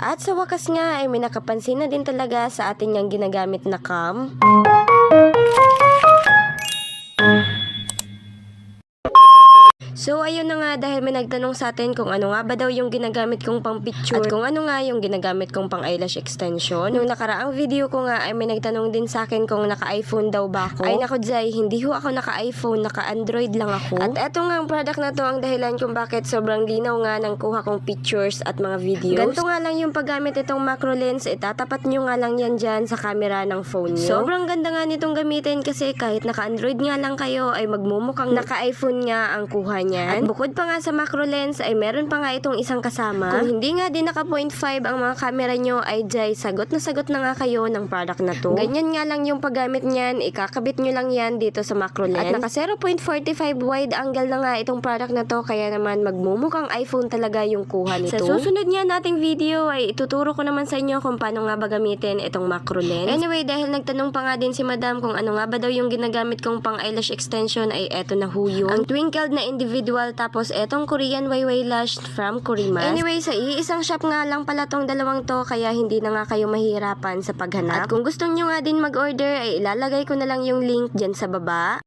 At sa wakas nga ay may nakapansin na din talaga sa ating yung ginagamit na cam. So ayun na nga, dahil may nagtanong sa atin kung ano nga ba daw yung ginagamit kong pang picture at kung ano nga yung ginagamit kong pang eyelash extension. Nung nakaraang video ko nga ay may nagtanong din sa akin kung naka-iPhone daw ba ako. Ay naku Jai, hindi ho ako naka-iPhone, naka-Android lang ako. At eto nga ang product na to ang dahilan kung bakit sobrang linaw nga ng kuha kong pictures at mga videos. Ganito nga lang yung paggamit itong macro lens, itatapat nyo nga lang yan dyan sa camera ng phone nyo. Sobrang ganda nga nitong gamitin kasi kahit naka-Android nga lang kayo ay magmumukhang naka-iPhone nga ang kuha niya. At bukod pa nga sa macro lens ay meron pa nga itong isang kasama. Kung hindi nga din naka 0.5 ang mga camera nyo ay Jai, sagot na nga kayo ng product na to. Ganyan nga lang yung paggamit niyan, ikakabit nyo lang yan dito sa macro lens. At naka 0.45 wide angle na nga itong product na to, kaya naman magmumukhang iPhone talaga yung kuha nito. Sa susunod nga nating video ay ituturo ko naman sa inyo kung paano nga ba gamitin itong macro lens. Anyway, dahil nagtanong pa nga din si madam kung ano nga ba daw yung ginagamit kong pang eyelash extension ay eto na ho yun. Ang twinkled na individual, tapos etong Korean YY Lash from Kurimas. Anyway, sa iisang shop nga lang pala tong dalawang to, kaya hindi na nga kayo mahirapan sa paghanap. At kung gusto nyo nga din mag-order ay ilalagay ko na lang yung link dyan sa baba.